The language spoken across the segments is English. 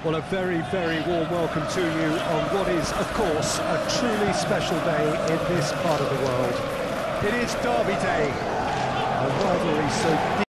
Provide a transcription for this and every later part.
Well, a very, very warm welcome to you on what is, of course, a truly special day in this part of the world. It is Derby Day, a rivalry so deep.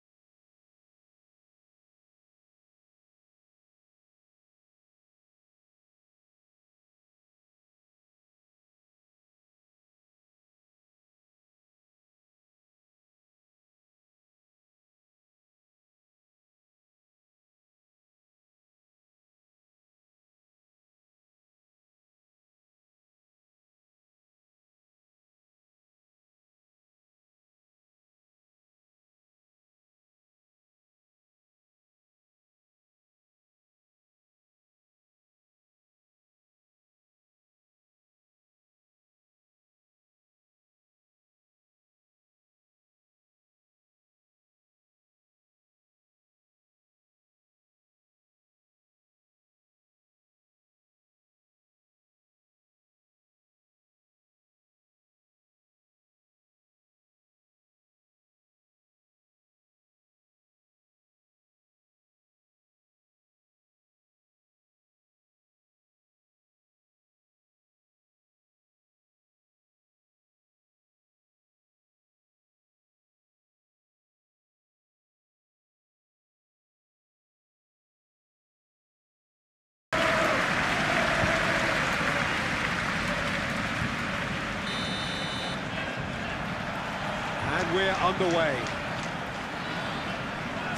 And we're underway.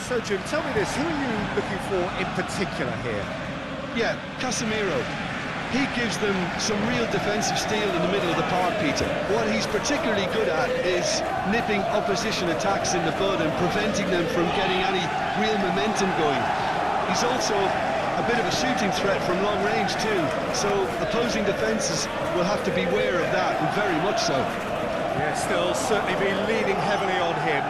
So, Jim, tell me this, who are you looking for in particular here? Yeah, Casemiro. He gives them some real defensive steel in the middle of the park, Peter. What he's particularly good at is nipping opposition attacks in the bud and preventing them from getting any real momentum going. He's also a bit of a shooting threat from long range too, so opposing defences will have to beware of that, and very much so. Yeah, still certainly be leaning heavily on him.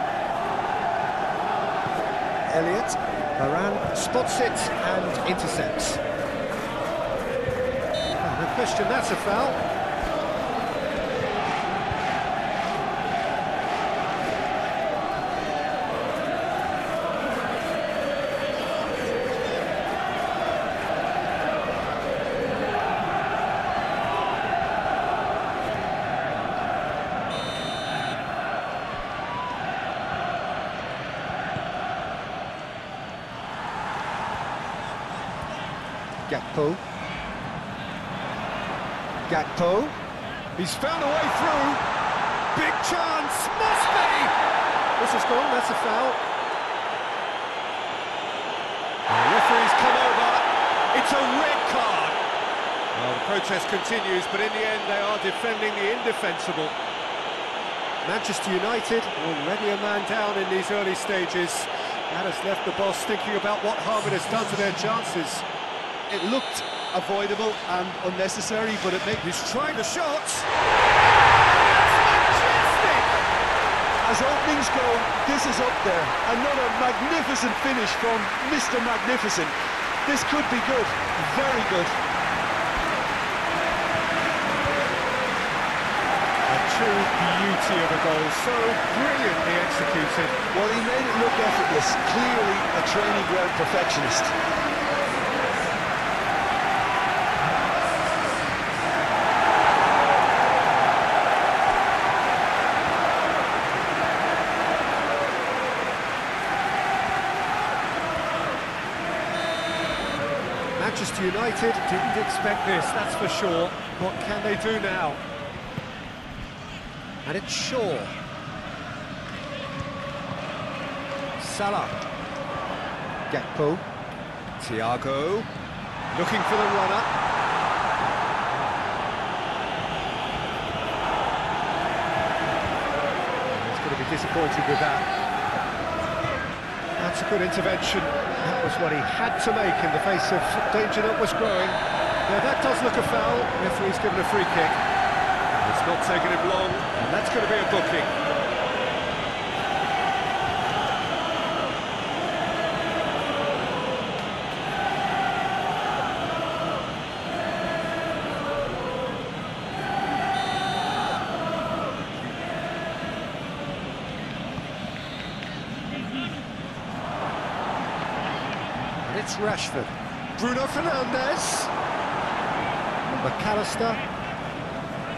Elliott, Varane spots it and intercepts. No question, that's a foul. Gakpo, he's found a way through, big chance, must be! This is gone, that's a foul. The referee's come over, it's a red card. Well, the protest continues, but in the end they are defending the indefensible. Manchester United already a man down in these early stages. That has left the boss thinking about what harm it has done to their chances. It looked avoidable and unnecessary, but he's trying the shots. Fantastic! As openings go, this is up there. Another magnificent finish from Mr. Magnificent. This could be good, very good. A true beauty of a goal, so brilliantly executed. Well, he made it look effortless, clearly a training ground perfectionist. Manchester United didn't expect this, that's for sure. What can they do now? And it's Shaw. Salah. Gakpo. Thiago. Looking for the runner. He's going to be disappointed with that. That's a good intervention. That was what he had to make in the face of danger that was growing. Now that does look a foul. Referee's given a free kick. It's not taking him long, and that's going to be a booking. It's Rashford. Bruno Fernandes. McAllister.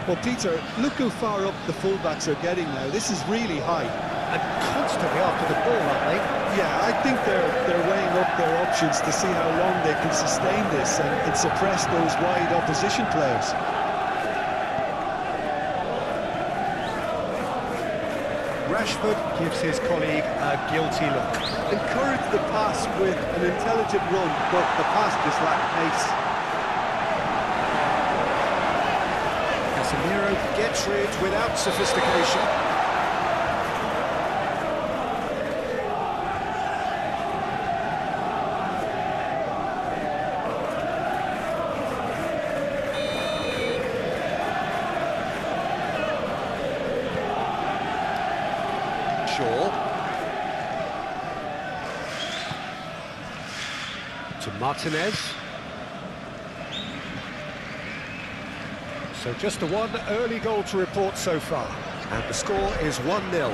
Well, Peter, look how far up the fullbacks are getting now. This is really high. And constantly after the ball, aren't they? Yeah, I think they're weighing up their options to see how long they can sustain this and suppress those wide opposition players. Rashford gives his colleague a guilty look. Encourage the pass with an intelligent run, but the pass just lacked pace. Casemiro gets rid without sophistication. To Martinez. So just the one early goal to report so far, and the score is 1-0.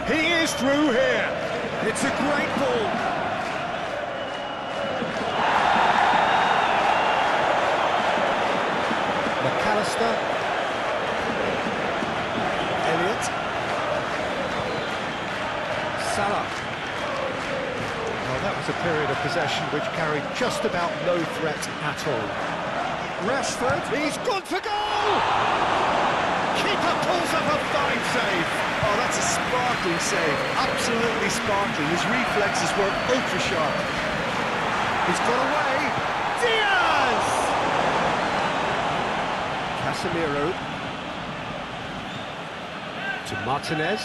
He is through here. It's a great ball. McAllister. Elliott. Salah. Well, that was a period of possession which carried just about no threat at all. Rashford, he's gone for goal! Keeper pulls up a fine save. Oh, that's a sparkling save. Absolutely sparkling. His reflexes were ultra sharp. He's got away. Diaz! Casemiro. To Martinez.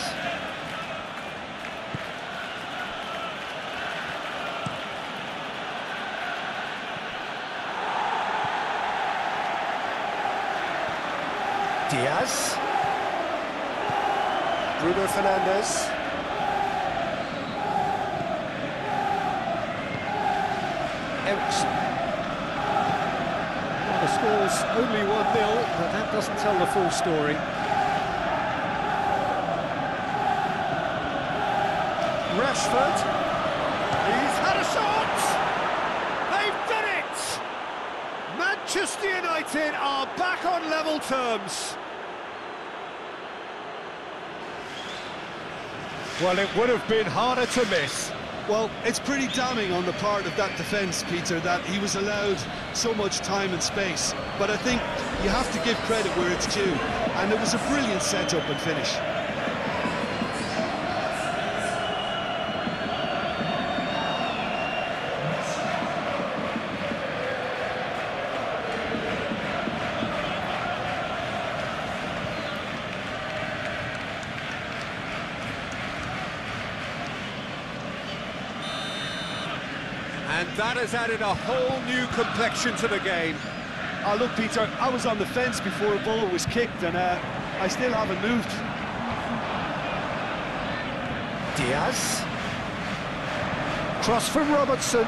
Diaz. Bruno Fernandes. Ericsson. Well, the score's only 1-0, but that doesn't tell the full story. Rashford. He's had a shot! They've done it! Manchester United are back on level terms. Well, it would have been harder to miss. Well, it's pretty damning on the part of that defence, Peter, that he was allowed so much time and space. But I think you have to give credit where it's due, and it was a brilliant set-up and finish. And that has added a whole new complexion to the game. Oh, look, Peter, I was on the fence before a ball was kicked, and I still haven't moved. Diaz. Cross from Robertson.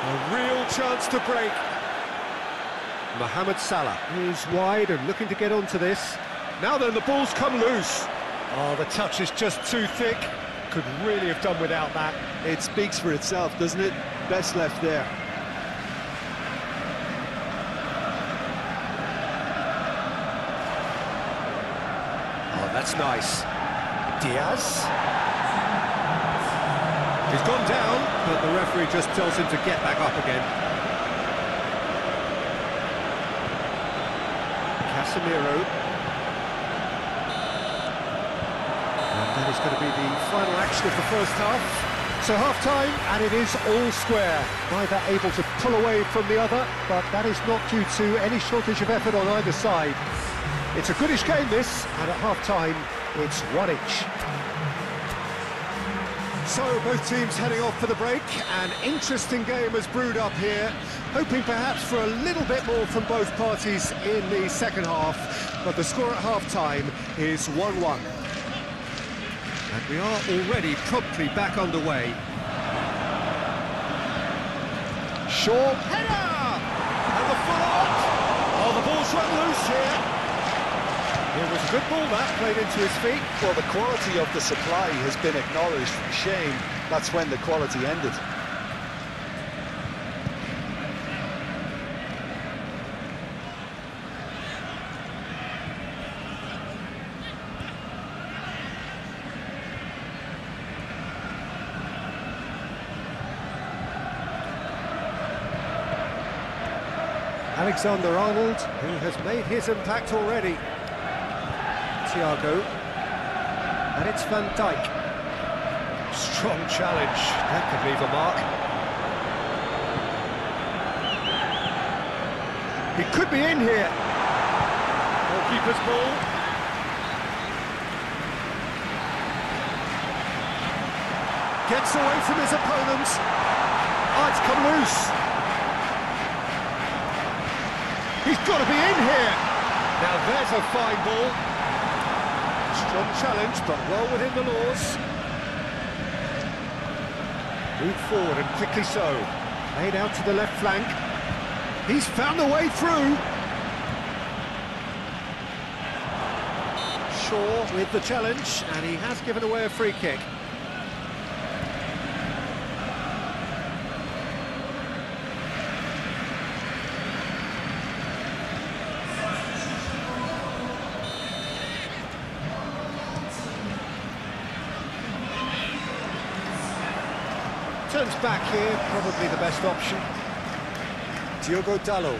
A real chance to break. Mohamed Salah is wide and looking to get onto this. Now then, the ball's come loose. Oh, the touch is just too thick. Could really have done without that. It speaks for itself, doesn't it? Best left there. Oh, that's nice. Diaz. He's gone down, but the referee just tells him to get back up again. Casemiro. And that is going to be the final action of the first half. So half-time, and it is all square. Neither able to pull away from the other, but that is not due to any shortage of effort on either side. It's a goodish game, this, and at half-time, it's 1 each. So both teams heading off for the break. An interesting game has brewed up here, hoping perhaps for a little bit more from both parties in the second half, but the score at half-time is 1-1. And we are already promptly back underway. Shaw, header! And the follow-up! Oh, the ball's run loose here. It was a good ball that, played into his feet. Well, the quality of the supply has been acknowledged. Shame that's when the quality ended. Alexander-Arnold, who has made his impact already. Thiago, and it's Fantech. Strong challenge, that could leave a mark. He could be in here. Goalkeeper's ball. Gets away from his opponents. Oh, it's come loose. He's got to be in here. Now there's a fine ball. Strong challenge, but well within the laws. Move forward and quickly so. Played out to the left flank. He's found a way through. Shaw with the challenge, and he has given away a free kick. Turns back here, probably the best option. Diogo Dalot.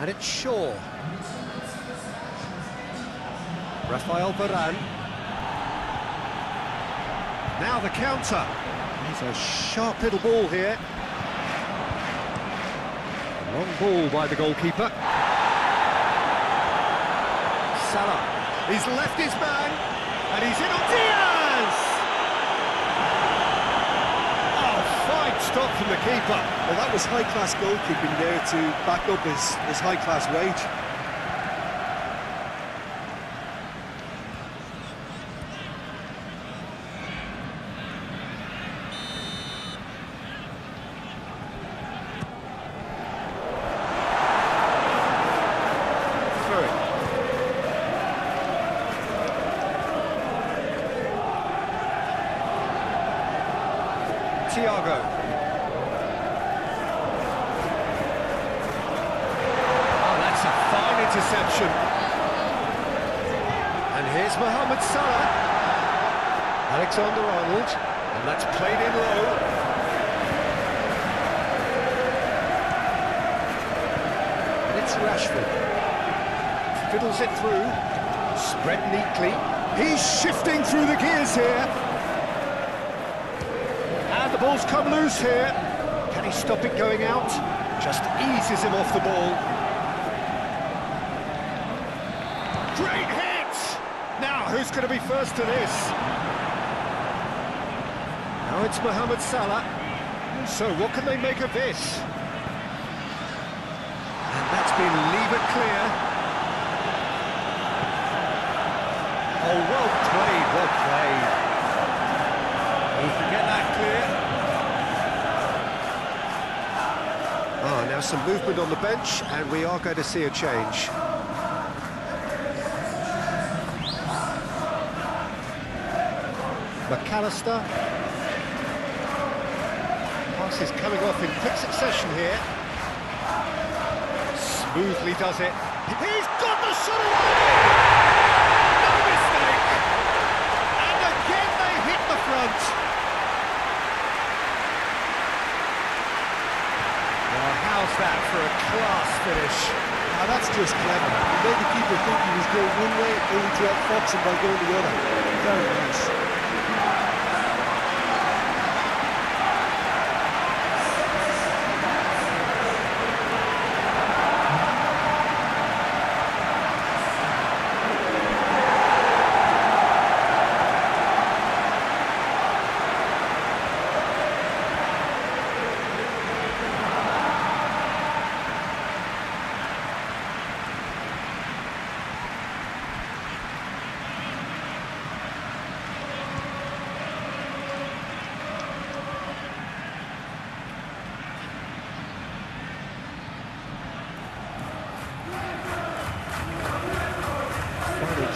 And it's Shaw. Rafael Varane. Now the counter. There's a sharp little ball here. Long ball by the goalkeeper. Salah. He's left his man, and he's in on Diaz! Oh, fine stop from the keeper. Well, that was high-class goalkeeping there to back up his high-class wage. Thiago. Oh, that's a fine interception. And here's Mohamed Salah. Alexander-Arnold. And that's played in low. And it's Rashford. Fiddles it through. Spread neatly. He's shifting through the gears here. The ball's come loose here. Can he stop it going out? Just eases him off the ball. Great hit! Now, who's going to be first to this? Now it's Mohamed Salah. So what can they make of this? And that's been levered clear. Oh, well played, well played. He can get that clear. Now some movement on the bench, and we are going to see a change. McAllister. Pass is coming off in quick succession here. Smoothly does it. He's got the shot away! No mistake! And again they hit the front. How's that for a class finish? Now that's just clever. He made the keeper think he was going one way, only to outfox him by going the other. Very nice.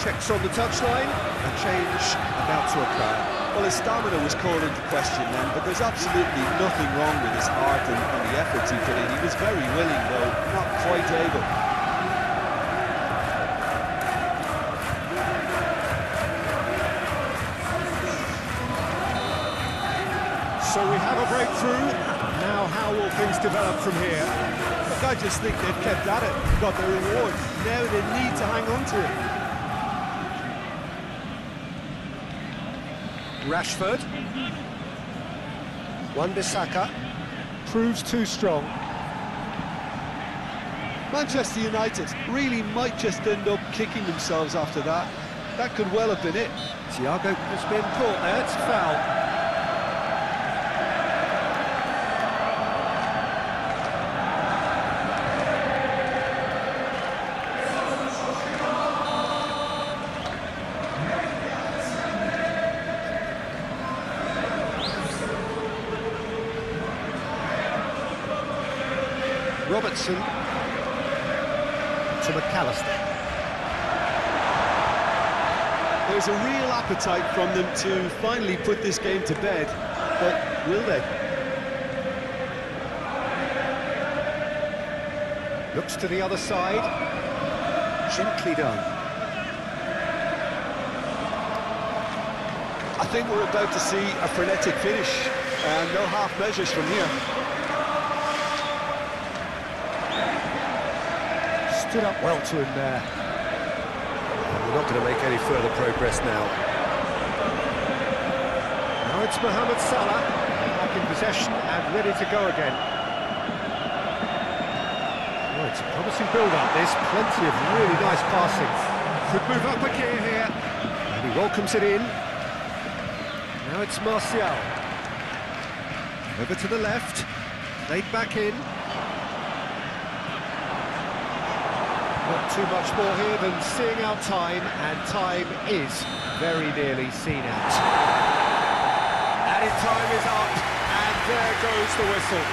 Checks on the touchline, a change about to occur. Well, his stamina was called into question then, but there's absolutely nothing wrong with his heart and the efforts he put in. He was very willing, though, not quite able. So we have a breakthrough. Now how will things develop from here? Look, I just think they've kept at it, got their reward. Now they need to hang on to it. Rashford. Wan-Bissaka proves too strong. Manchester United really might just end up kicking themselves after that. That could well have been it. Thiago has been caught there, it's a foul. Robertson to McAllister. There's a real appetite from them to finally put this game to bed, but will they? Looks to the other side. Gently done. I think we're about to see a frenetic finish, and no half measures from here. Stood up well to him there. We're not going to make any further progress now. Now it's Mohamed Salah, back in possession and ready to go again. Oh, it's a promising build-up, this. Plenty of really nice passing. Could move up a gear here. And he welcomes it in. Now it's Martial. Over to the left. Played back in. Not too much more here than seeing out time, and time is very nearly seen out. Added time is up, and there goes the whistle.